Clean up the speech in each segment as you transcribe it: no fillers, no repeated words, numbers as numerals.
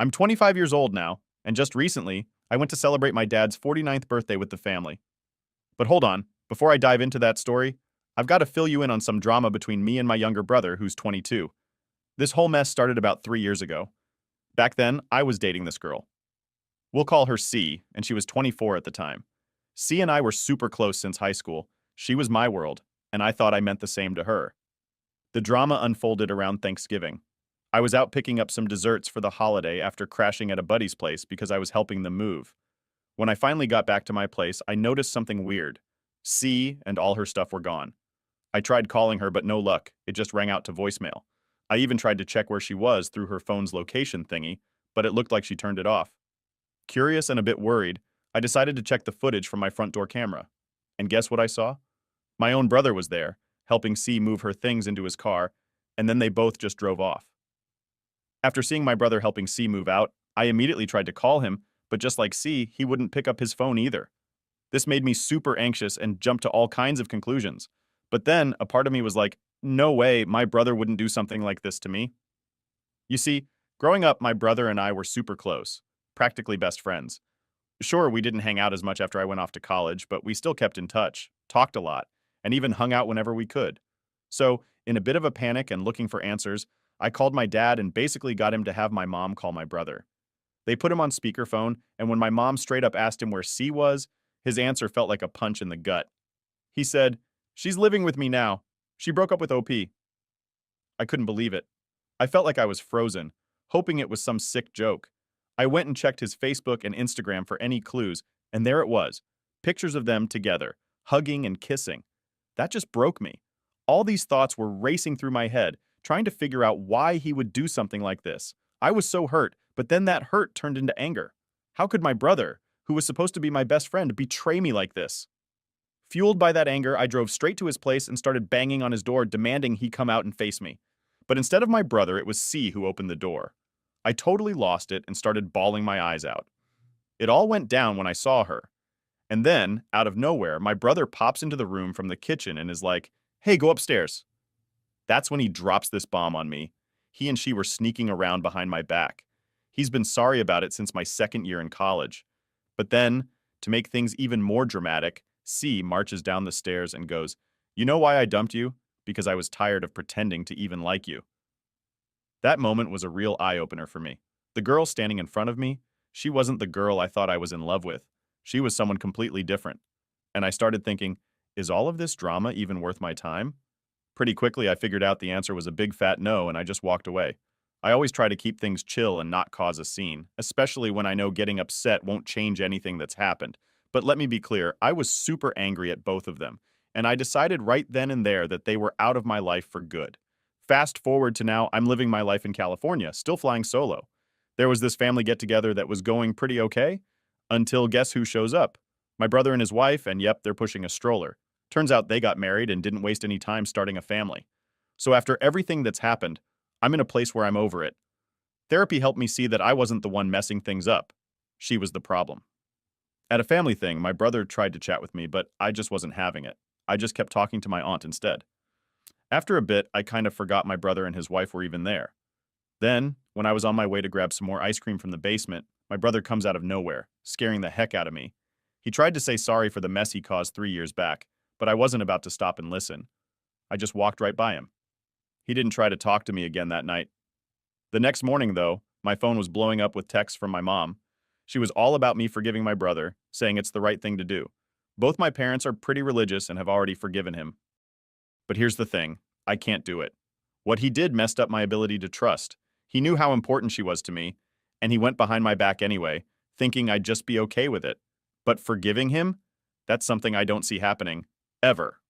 I'm 25 years old now, and just recently, I went to celebrate my dad's 49th birthday with the family. But hold on, before I dive into that story, I've got to fill you in on some drama between me and my younger brother, who's 22. This whole mess started about 3 years ago. Back then, I was dating this girl. We'll call her C, and she was 24 at the time. C and I were super close since high school. She was my world, and I thought I meant the same to her. The drama unfolded around Thanksgiving. I was out picking up some desserts for the holiday after crashing at a buddy's place because I was helping them move. When I finally got back to my place, I noticed something weird. C and all her stuff were gone. I tried calling her, but no luck. It just rang out to voicemail. I even tried to check where she was through her phone's location thingy, but it looked like she turned it off. Curious and a bit worried, I decided to check the footage from my front door camera. And guess what I saw? My own brother was there, helping C move her things into his car, and then they both just drove off. After seeing my brother helping C move out, I immediately tried to call him, but just like C, he wouldn't pick up his phone either. This made me super anxious and jumped to all kinds of conclusions. But then a part of me was like, no way, my brother wouldn't do something like this to me. You see, growing up, my brother and I were super close, practically best friends. Sure, we didn't hang out as much after I went off to college, but we still kept in touch, talked a lot, and even hung out whenever we could. So, in a bit of a panic and looking for answers, I called my dad and basically got him to have my mom call my brother. They put him on speakerphone, and when my mom straight up asked him where C was, his answer felt like a punch in the gut. He said, "She's living with me now. She broke up with OP." I couldn't believe it. I felt like I was frozen, hoping it was some sick joke. I went and checked his Facebook and Instagram for any clues, and there it was. Pictures of them together, hugging and kissing. That just broke me. All these thoughts were racing through my head, trying to figure out why he would do something like this. I was so hurt, but then that hurt turned into anger. How could my brother, who was supposed to be my best friend, betray me like this? Fueled by that anger, I drove straight to his place and started banging on his door, demanding he come out and face me. But instead of my brother, it was C who opened the door. I totally lost it and started bawling my eyes out. It all went down when I saw her. And then, out of nowhere, my brother pops into the room from the kitchen and is like, "Hey, go upstairs." That's when he drops this bomb on me. He and she were sneaking around behind my back. He's been sorry about it since my second year in college. But then, to make things even more dramatic, C marches down the stairs and goes, "You know why I dumped you? Because I was tired of pretending to even like you." That moment was a real eye-opener for me. The girl standing in front of me, she wasn't the girl I thought I was in love with. She was someone completely different. And I started thinking, is all of this drama even worth my time? Pretty quickly, I figured out the answer was a big fat no, and I just walked away. I always try to keep things chill and not cause a scene, especially when I know getting upset won't change anything that's happened. But let me be clear, I was super angry at both of them, and I decided right then and there that they were out of my life for good. Fast forward to now, I'm living my life in California, still flying solo. There was this family get-together that was going pretty okay, until guess who shows up? My brother and his wife, and yep, they're pushing a stroller. Turns out they got married and didn't waste any time starting a family. So after everything that's happened, I'm in a place where I'm over it. Therapy helped me see that I wasn't the one messing things up. She was the problem. At a family thing, my brother tried to chat with me, but I just wasn't having it. I just kept talking to my aunt instead. After a bit, I kind of forgot my brother and his wife were even there. Then, when I was on my way to grab some more ice cream from the basement, my brother comes out of nowhere, scaring the heck out of me. He tried to say sorry for the mess he caused 3 years back, but I wasn't about to stop and listen. I just walked right by him. He didn't try to talk to me again that night. The next morning, though, my phone was blowing up with texts from my mom. She was all about me forgiving my brother, saying it's the right thing to do. Both my parents are pretty religious and have already forgiven him. But here's the thing, I can't do it. What he did messed up my ability to trust. He knew how important she was to me, and he went behind my back anyway, thinking I'd just be okay with it. But forgiving him? That's something I don't see happening. Ever.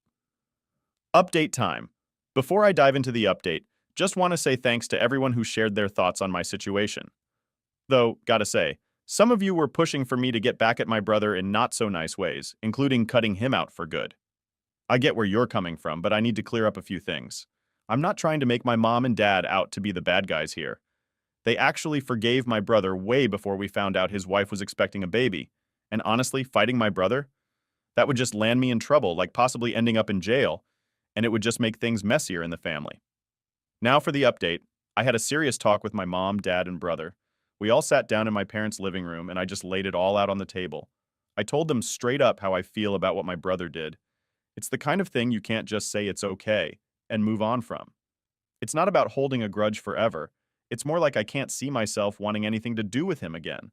Update time. Before I dive into the update, just want to say thanks to everyone who shared their thoughts on my situation. Though, gotta say, some of you were pushing for me to get back at my brother in not so nice ways, including cutting him out for good. I get where you're coming from, but I need to clear up a few things. I'm not trying to make my mom and dad out to be the bad guys here. They actually forgave my brother way before we found out his wife was expecting a baby. And honestly, fighting my brother? That would just land me in trouble, like possibly ending up in jail, and it would just make things messier in the family. Now for the update. I had a serious talk with my mom, dad, and brother. We all sat down in my parents' living room and I just laid it all out on the table. I told them straight up how I feel about what my brother did. It's the kind of thing you can't just say it's okay and move on from. It's not about holding a grudge forever. It's more like I can't see myself wanting anything to do with him again.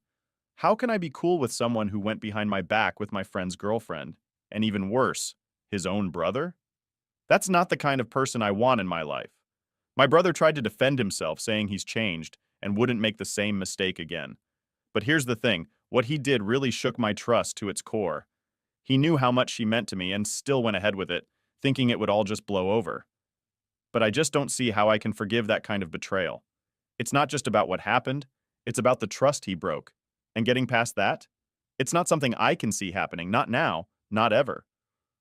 How can I be cool with someone who went behind my back with my friend's girlfriend? And even worse, his own brother? That's not the kind of person I want in my life. My brother tried to defend himself, saying he's changed and wouldn't make the same mistake again. But here's the thing, what he did really shook my trust to its core. He knew how much she meant to me and still went ahead with it, thinking it would all just blow over. But I just don't see how I can forgive that kind of betrayal. It's not just about what happened, it's about the trust he broke. And getting past that? It's not something I can see happening, not now, not ever.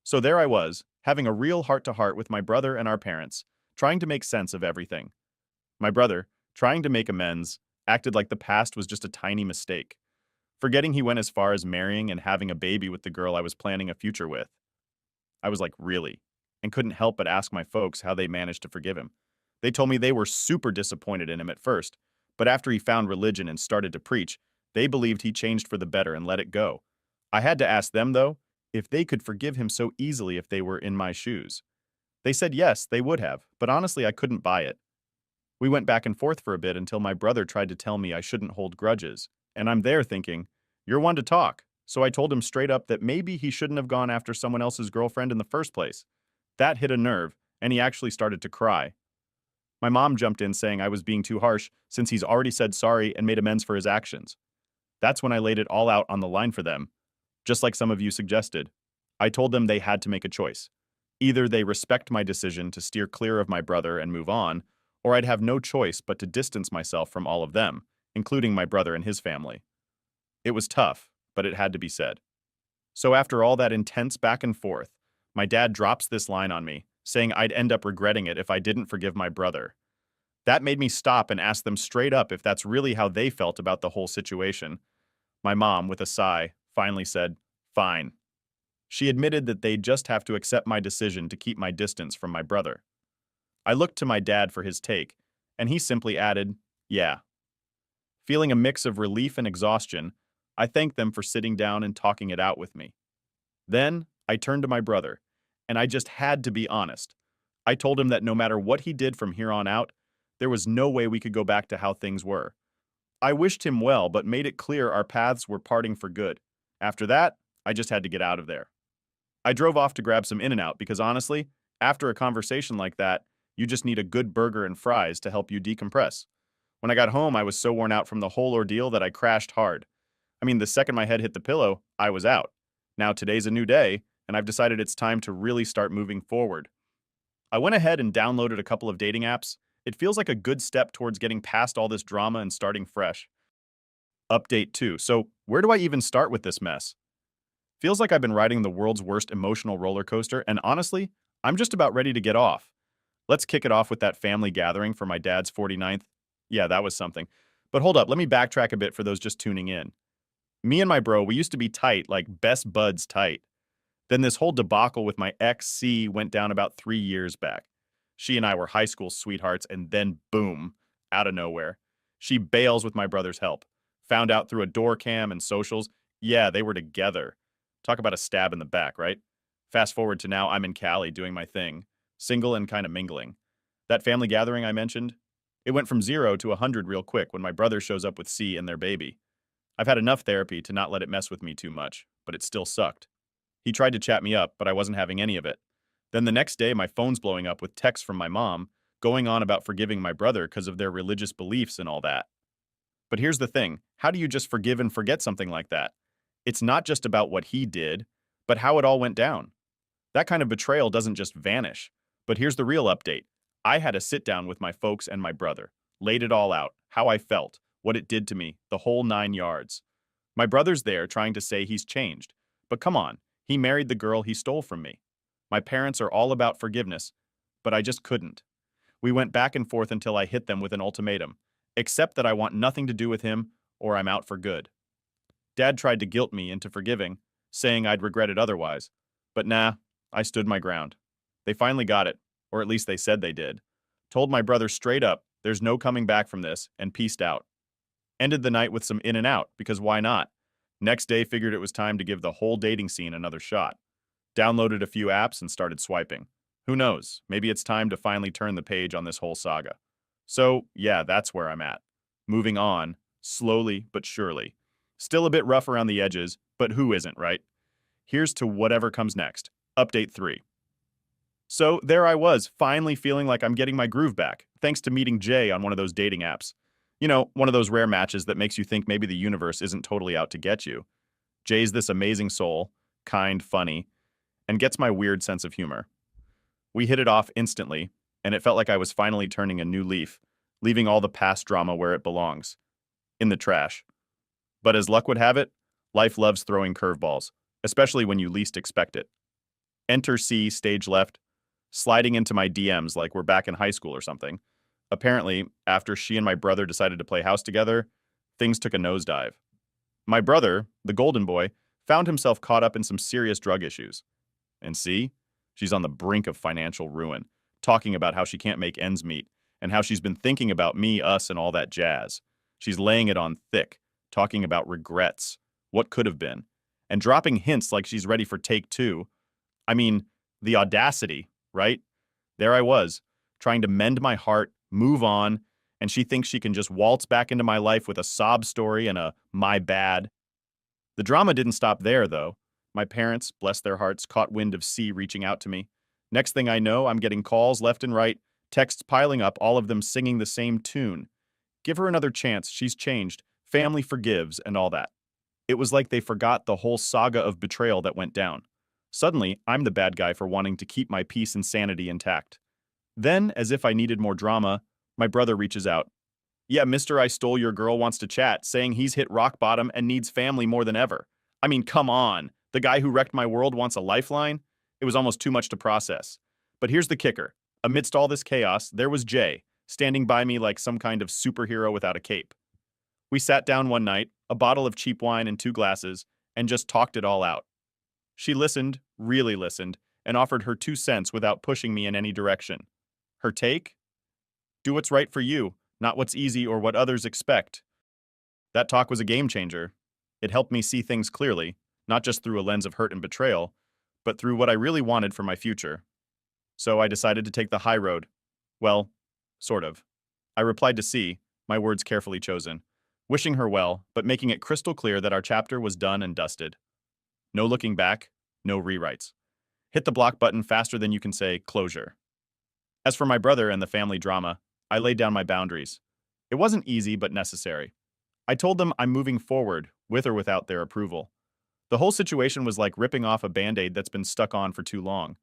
So there I was, having a real heart-to-heart with my brother and our parents, trying to make sense of everything. My brother, trying to make amends, acted like the past was just a tiny mistake, forgetting he went as far as marrying and having a baby with the girl I was planning a future with. I was like, really? And couldn't help but ask my folks how they managed to forgive him. They told me they were super disappointed in him at first, but after he found religion and started to preach, they believed he changed for the better and let it go. I had to ask them, though, if they could forgive him so easily if they were in my shoes. They said yes, they would have, but honestly, I couldn't buy it. We went back and forth for a bit until my brother tried to tell me I shouldn't hold grudges, and I'm there thinking, you're one to talk. So I told him straight up that maybe he shouldn't have gone after someone else's girlfriend in the first place. That hit a nerve, and he actually started to cry. My mom jumped in saying I was being too harsh since he's already said sorry and made amends for his actions. That's when I laid it all out on the line for them, just like some of you suggested. I told them they had to make a choice. Either they respect my decision to steer clear of my brother and move on, or I'd have no choice but to distance myself from all of them, including my brother and his family. It was tough, but it had to be said. So after all that intense back and forth, my dad drops this line on me, saying I'd end up regretting it if I didn't forgive my brother. That made me stop and ask them straight up if that's really how they felt about the whole situation. My mom, with a sigh, finally said, fine. She admitted that they'd just have to accept my decision to keep my distance from my brother. I looked to my dad for his take, and he simply added, yeah. Feeling a mix of relief and exhaustion, I thanked them for sitting down and talking it out with me. Then, I turned to my brother, and I just had to be honest. I told him that no matter what he did from here on out, there was no way we could go back to how things were. I wished him well, but made it clear our paths were parting for good. After that, I just had to get out of there. I drove off to grab some In-N-Out because honestly, after a conversation like that, you just need a good burger and fries to help you decompress. When I got home, I was so worn out from the whole ordeal that I crashed hard. I mean, the second my head hit the pillow, I was out. Now today's a new day, and I've decided it's time to really start moving forward. I went ahead and downloaded a couple of dating apps. It feels like a good step towards getting past all this drama and starting fresh. Update 2. So, where do I even start with this mess? Feels like I've been riding the world's worst emotional roller coaster, and honestly, I'm just about ready to get off. Let's kick it off with that family gathering for my dad's 49th. Yeah, that was something. But hold up, let me backtrack a bit for those just tuning in. Me and my bro, we used to be tight, like best buds tight. Then this whole debacle with my ex C went down about 3 years back. She and I were high school sweethearts, and then boom, out of nowhere. She bails with my brother's help. Found out through a door cam and socials, yeah, they were together. Talk about a stab in the back, right? Fast forward to now, I'm in Cali doing my thing, single and kind of mingling. That family gathering I mentioned, it went from 0 to 100 real quick when my brother shows up with C and their baby. I've had enough therapy to not let it mess with me too much, but it still sucked. He tried to chat me up, but I wasn't having any of it. Then the next day, my phone's blowing up with texts from my mom, going on about forgiving my brother because of their religious beliefs and all that. But here's the thing, how do you just forgive and forget something like that? It's not just about what he did, but how it all went down. That kind of betrayal doesn't just vanish. But here's the real update. I had a sit down with my folks and my brother, laid it all out, how I felt, what it did to me, the whole 9 yards. My brother's there trying to say he's changed. But come on, he married the girl he stole from me. My parents are all about forgiveness, but I just couldn't. We went back and forth until I hit them with an ultimatum. Accept that I want nothing to do with him, or I'm out for good. Dad tried to guilt me into forgiving, saying I'd regret it otherwise. But nah, I stood my ground. They finally got it, or at least they said they did. Told my brother straight up, there's no coming back from this, and peaced out. Ended the night with some in and out, because why not? Next day, figured it was time to give the whole dating scene another shot. Downloaded a few apps and started swiping. Who knows? Maybe it's time to finally turn the page on this whole saga. So, yeah, that's where I'm at. Moving on, slowly but surely. Still a bit rough around the edges, but who isn't, right? Here's to whatever comes next. Update 3. So there I was, finally feeling like I'm getting my groove back, thanks to meeting Jay on one of those dating apps. You know, one of those rare matches that makes you think maybe the universe isn't totally out to get you. Jay's this amazing soul, kind, funny, and gets my weird sense of humor. We hit it off instantly, and it felt like I was finally turning a new leaf, leaving all the past drama where it belongs, in the trash. But as luck would have it, life loves throwing curveballs, especially when you least expect it. Enter C, stage left, sliding into my DMs like we're back in high school or something. Apparently, after she and my brother decided to play house together, things took a nosedive. My brother, the golden boy, found himself caught up in some serious drug issues. And see, she's on the brink of financial ruin, talking about how she can't make ends meet, and how she's been thinking about me, us, and all that jazz. She's laying it on thick, talking about regrets, what could have been, and dropping hints like she's ready for take two. I mean, the audacity, right? There I was, trying to mend my heart, move on, and she thinks she can just waltz back into my life with a sob story and a my bad. The drama didn't stop there, though. My parents, bless their hearts, caught wind of C reaching out to me. Next thing I know, I'm getting calls left and right, texts piling up, all of them singing the same tune. Give her another chance, she's changed, family forgives, and all that. It was like they forgot the whole saga of betrayal that went down. Suddenly, I'm the bad guy for wanting to keep my peace and sanity intact. Then, as if I needed more drama, my brother reaches out. Yeah, Mr. I Stole Your Girl wants to chat, saying he's hit rock bottom and needs family more than ever. I mean, come on. The guy who wrecked my world wants a lifeline? It was almost too much to process. But here's the kicker. Amidst all this chaos, there was Jay, standing by me like some kind of superhero without a cape. We sat down one night, a bottle of cheap wine and 2 glasses, and just talked it all out. She listened, really listened, and offered her 2 cents without pushing me in any direction. Her take? Do what's right for you, not what's easy or what others expect. That talk was a game changer. It helped me see things clearly, not just through a lens of hurt and betrayal, but through what I really wanted for my future. So I decided to take the high road. Well, sort of. I replied to C, my words carefully chosen, wishing her well, but making it crystal clear that our chapter was done and dusted. No looking back, no rewrites. Hit the block button faster than you can say closure. As for my brother and the family drama, I laid down my boundaries. It wasn't easy, but necessary. I told them I'm moving forward, with or without their approval. The whole situation was like ripping off a band-aid that's been stuck on for too long.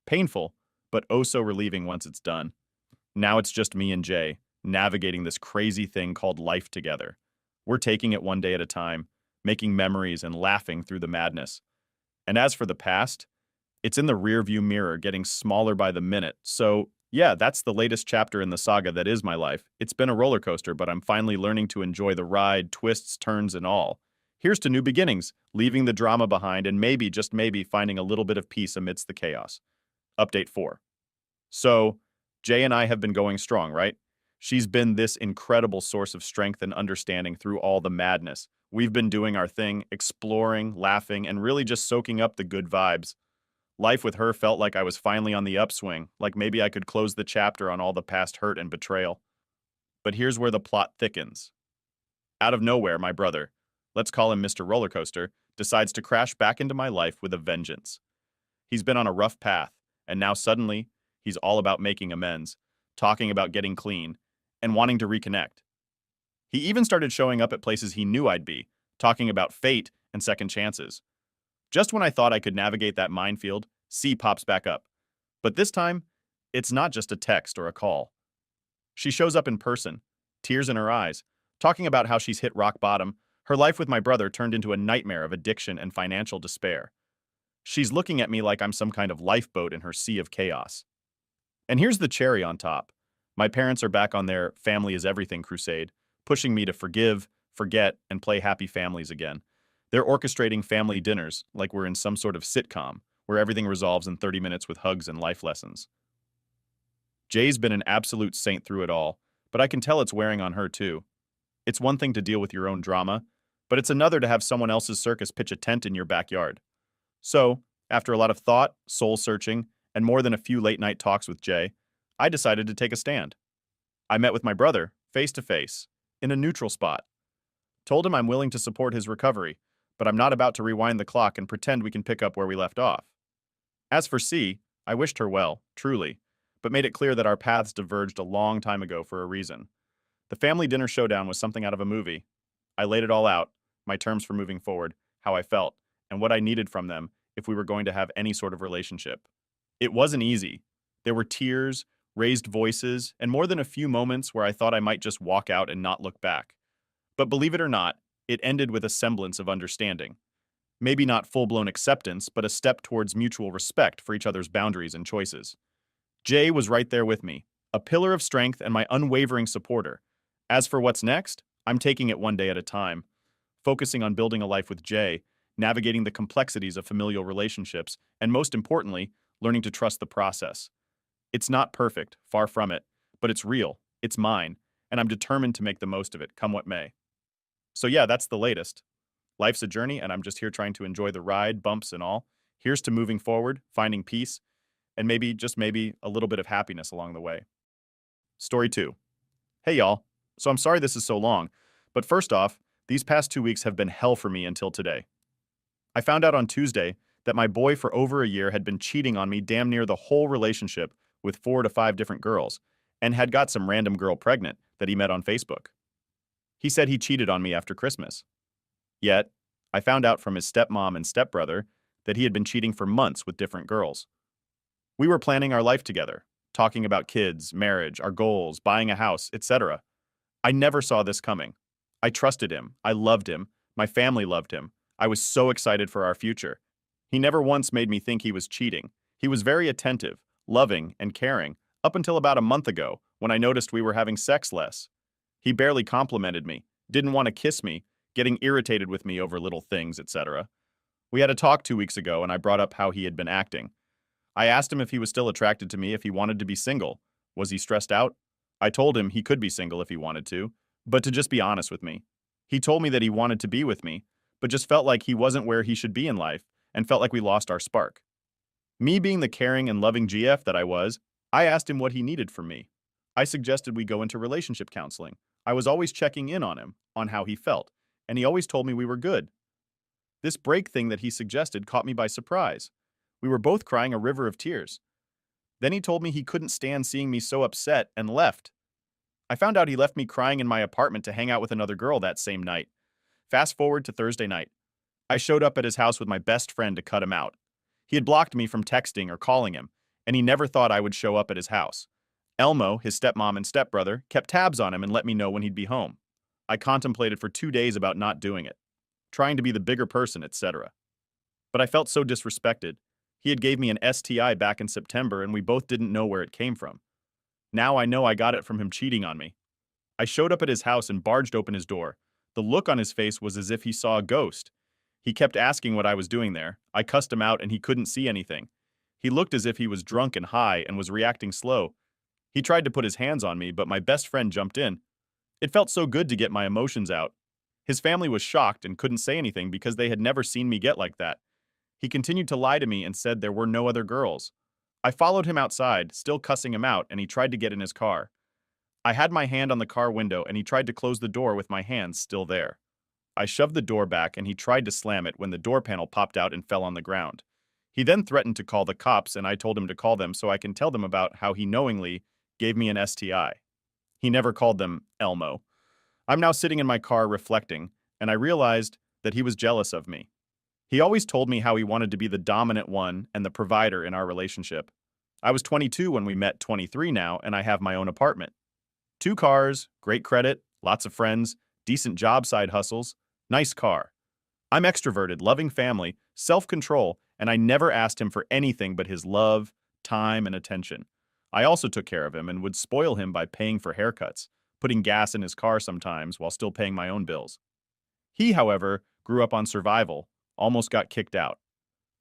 Painful, but oh so relieving once it's done. Now it's just me and Jay, navigating this crazy thing called life together. We're taking it one day at a time, making memories and laughing through the madness. And as for the past, it's in the rearview mirror, getting smaller by the minute. So, yeah, that's the latest chapter in the saga that is my life. It's been a roller coaster, but I'm finally learning to enjoy the ride, twists, turns, and all. Here's to new beginnings, leaving the drama behind and maybe, just maybe, finding a little bit of peace amidst the chaos. Update 4. So, Jay and I have been going strong, right? She's been this incredible source of strength and understanding through all the madness. We've been doing our thing, exploring, laughing, and really just soaking up the good vibes. Life with her felt like I was finally on the upswing, like maybe I could close the chapter on all the past hurt and betrayal. But here's where the plot thickens. Out of nowhere, my brother, let's call him Mr. Rollercoaster, decides to crash back into my life with a vengeance. He's been on a rough path, and now suddenly, he's all about making amends, talking about getting clean, and wanting to reconnect. He even started showing up at places he knew I'd be, talking about fate and second chances. Just when I thought I could navigate that minefield, C pops back up. But this time, it's not just a text or a call. She shows up in person, tears in her eyes, talking about how she's hit rock bottom, her life with my brother turned into a nightmare of addiction and financial despair. She's looking at me like I'm some kind of lifeboat in her sea of chaos. And here's the cherry on top. My parents are back on their family is everything crusade, pushing me to forgive, forget, and play happy families again. They're orchestrating family dinners like we're in some sort of sitcom, where everything resolves in 30 minutes with hugs and life lessons. Jay's been an absolute saint through it all, but I can tell it's wearing on her too. It's one thing to deal with your own drama, but it's another to have someone else's circus pitch a tent in your backyard. So, after a lot of thought, soul searching, and more than a few late night talks with Jay, I decided to take a stand. I met with my brother, face to face, in a neutral spot. Told him I'm willing to support his recovery, but I'm not about to rewind the clock and pretend we can pick up where we left off. As for C, I wished her well, truly, but made it clear that our paths diverged a long time ago for a reason. The family dinner showdown was something out of a movie. I laid it all out, my terms for moving forward, how I felt, and what I needed from them if we were going to have any sort of relationship. It wasn't easy. There were tears, raised voices, and more than a few moments where I thought I might just walk out and not look back. But believe it or not, it ended with a semblance of understanding. Maybe not full-blown acceptance, but a step towards mutual respect for each other's boundaries and choices. Jay was right there with me, a pillar of strength and my unwavering supporter. As for what's next, I'm taking it one day at a time, focusing on building a life with Jay, navigating the complexities of familial relationships, and most importantly, learning to trust the process. It's not perfect, far from it, but it's real, it's mine, and I'm determined to make the most of it, come what may. So yeah, that's the latest. Life's a journey, and I'm just here trying to enjoy the ride, bumps and all. Here's to moving forward, finding peace, and maybe, just maybe, a little bit of happiness along the way. Story 2. Hey y'all. So I'm sorry this is so long, but first off, these past 2 weeks have been hell for me until today. I found out on Tuesday that my boy for over a year had been cheating on me damn near the whole relationship with 4 to 5 different girls, and had got some random girl pregnant that he met on Facebook. He said he cheated on me after Christmas. Yet, I found out from his stepmom and stepbrother that he had been cheating for months with different girls. We were planning our life together, talking about kids, marriage, our goals, buying a house, etc. I never saw this coming. I trusted him. I loved him. My family loved him. I was so excited for our future. He never once made me think he was cheating. He was very attentive, loving, and caring, up until about a month ago, when I noticed we were having sex less. He barely complimented me, didn't want to kiss me, getting irritated with me over little things, etc. We had a talk 2 weeks ago, and I brought up how he had been acting. I asked him if he was still attracted to me if he wanted to be single. Was he stressed out? I told him he could be single if he wanted to, but to just be honest with me. He told me that he wanted to be with me, but just felt like he wasn't where he should be in life, and felt like we lost our spark. Me being the caring and loving GF that I was, I asked him what he needed from me. I suggested we go into relationship counseling. I was always checking in on him, on how he felt, and he always told me we were good. This break thing that he suggested caught me by surprise. We were both crying a river of tears. Then he told me he couldn't stand seeing me so upset and left. I found out he left me crying in my apartment to hang out with another girl that same night. Fast forward to Thursday night. I showed up at his house with my best friend to cut him out. He had blocked me from texting or calling him, and he never thought I would show up at his house. Elmo, his stepmom and stepbrother, kept tabs on him and let me know when he'd be home. I contemplated for 2 days about not doing it, trying to be the bigger person, etc. But I felt so disrespected. He had gave me an STI back in September, and we both didn't know where it came from. Now I know I got it from him cheating on me. I showed up at his house and barged open his door. The look on his face was as if he saw a ghost. He kept asking what I was doing there. I cussed him out and he couldn't see anything. He looked as if he was drunk and high and was reacting slow. He tried to put his hands on me, but my best friend jumped in. It felt so good to get my emotions out. His family was shocked and couldn't say anything because they had never seen me get like that. He continued to lie to me and said there were no other girls. I followed him outside, still cussing him out, and he tried to get in his car. I had my hand on the car window and he tried to close the door with my hands still there. I shoved the door back and he tried to slam it when the door panel popped out and fell on the ground. He then threatened to call the cops, and I told him to call them so I can tell them about how he knowingly gave me an STI. He never called them Elmo. I'm now sitting in my car reflecting, and I realized that he was jealous of me. He always told me how he wanted to be the dominant one and the provider in our relationship. I was 22 when we met, 23 now, and I have my own apartment. 2 cars, great credit, lots of friends, decent job side hustles, nice car. I'm extroverted, loving family, self-control, and I never asked him for anything but his love, time, and attention. I also took care of him and would spoil him by paying for haircuts, putting gas in his car sometimes while still paying my own bills. He, however, grew up on survival, almost got kicked out.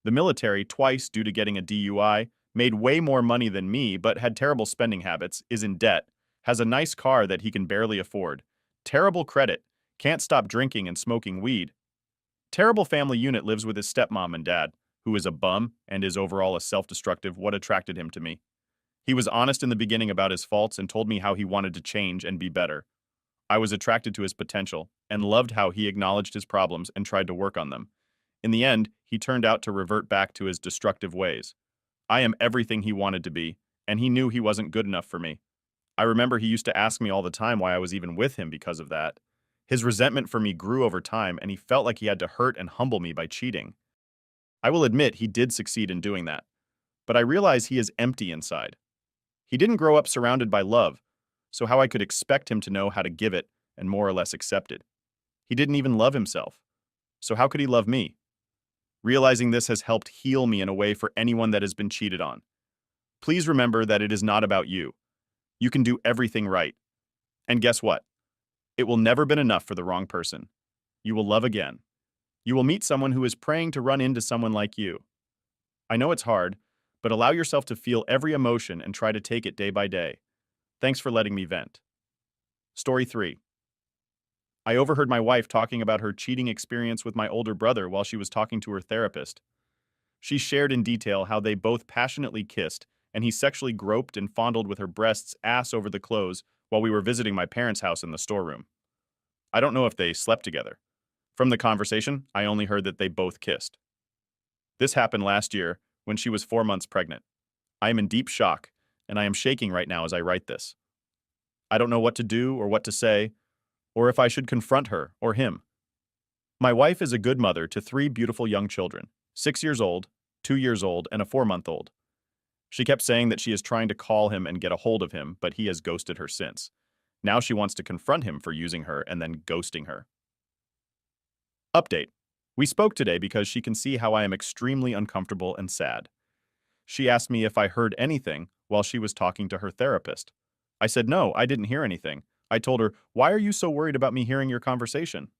The military, twice due to getting a DUI, made way more money than me but had terrible spending habits, is in debt, has a nice car that he can barely afford, Terrible credit. Can't stop drinking and smoking weed. Terrible family unit lives with his stepmom and dad, who is a bum and is overall a self-destructive. What attracted him to me? He was honest in the beginning about his faults and told me how he wanted to change and be better. I was attracted to his potential and loved how he acknowledged his problems and tried to work on them. In the end, he turned out to revert back to his destructive ways. I am everything he wanted to be, and he knew he wasn't good enough for me. I remember he used to ask me all the time why I was even with him because of that. His resentment for me grew over time, and he felt like he had to hurt and humble me by cheating. I will admit he did succeed in doing that, but I realize he is empty inside. He didn't grow up surrounded by love, so how I could expect him to know how to give it and more or less accept it? He didn't even love himself, so how could he love me? Realizing this has helped heal me in a way for anyone that has been cheated on. Please remember that it is not about you. You can do everything right. And guess what? It will never been enough for the wrong person. You will love again. You will meet someone who is praying to run into someone like you. I know it's hard, but allow yourself to feel every emotion and try to take it day by day. Thanks for letting me vent. Story 3. I overheard my wife talking about her cheating experience with my older brother while she was talking to her therapist. She shared in detail how they both passionately kissed, and he sexually groped and fondled with her breasts ass over the clothes while we were visiting my parents' house in the storeroom. I don't know if they slept together. From the conversation, I only heard that they both kissed. This happened last year when she was 4 months pregnant. I am in deep shock, and I am shaking right now as I write this. I don't know what to do or what to say, or if I should confront her or him. My wife is a good mother to 3 beautiful young children, 6 years old, 2 years old, and a 4-month-old. She kept saying that she is trying to call him and get a hold of him, but he has ghosted her since. Now she wants to confront him for using her and then ghosting her. Update. We spoke today because she can see how I am extremely uncomfortable and sad. She asked me if I heard anything while she was talking to her therapist. I said no, I didn't hear anything. I told her, "Why are you so worried about me hearing your conversation?"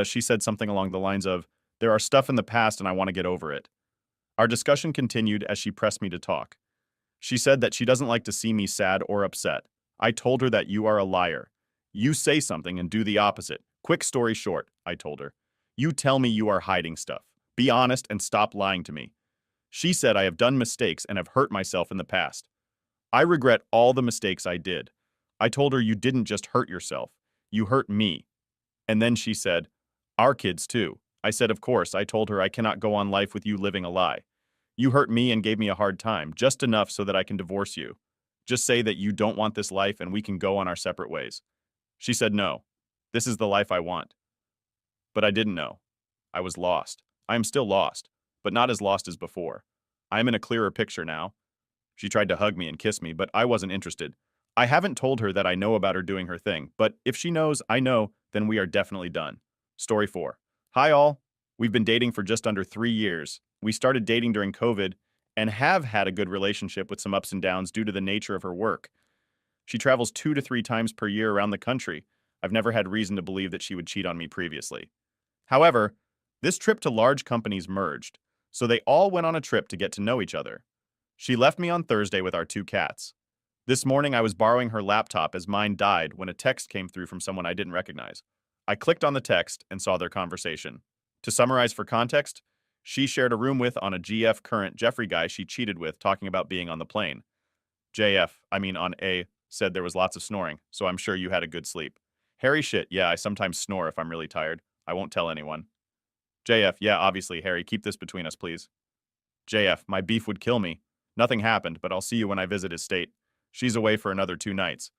She said something along the lines of, "There are stuff in the past and I want to get over it." Our discussion continued as she pressed me to talk. She said that she doesn't like to see me sad or upset. I told her that you are a liar. You say something and do the opposite. Quick story short, I told her. You tell me you are hiding stuff. Be honest and stop lying to me. She said I have done mistakes and have hurt myself in the past. I regret all the mistakes I did. I told her you didn't just hurt yourself. You hurt me. And then she said, our kids too. I said, of course. I told her I cannot go on life with you living a lie. You hurt me and gave me a hard time, just enough so that I can divorce you. Just say that you don't want this life and we can go on our separate ways. She said, no, this is the life I want. But I didn't know. I was lost. I am still lost, but not as lost as before. I am in a clearer picture now. She tried to hug me and kiss me, but I wasn't interested. I haven't told her that I know about her doing her thing, but if she knows I know, then we are definitely done. Story 4. Hi all. We've been dating for just under 3 years. We started dating during COVID and have had a good relationship with some ups and downs due to the nature of her work. She travels 2 to 3 times per year around the country. I've never had reason to believe that she would cheat on me previously. However, this trip to large companies merged, so they all went on a trip to get to know each other. She left me on Thursday with our 2 cats. This morning I was borrowing her laptop as mine died when a text came through from someone I didn't recognize. I clicked on the text and saw their conversation. To summarize for context, she shared a room with on a GF current Jeffrey guy she cheated with talking about being on the plane. On A, said there was lots of snoring, so I'm sure you had a good sleep. Harry shit, yeah, I sometimes snore if I'm really tired. I won't tell anyone. JF, yeah, obviously, Harry, keep this between us, please. JF, my beef would kill me. Nothing happened, but I'll see you when I visit his state. She's away for another 2 nights.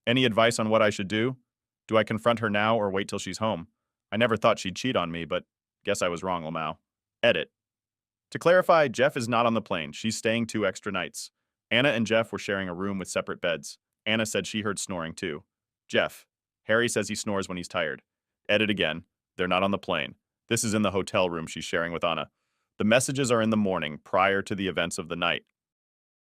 Any advice on what I should do? Do I confront her now or wait till she's home? I never thought she'd cheat on me, but guess I was wrong, Lamau. Edit. To clarify, Jeff is not on the plane. She's staying 2 extra nights. Anna and Jeff were sharing a room with separate beds. Anna said she heard snoring too. Jeff. Harry says he snores when he's tired. Edit again. They're not on the plane. This is in the hotel room she's sharing with Anna. The messages are in the morning, prior to the events of the night.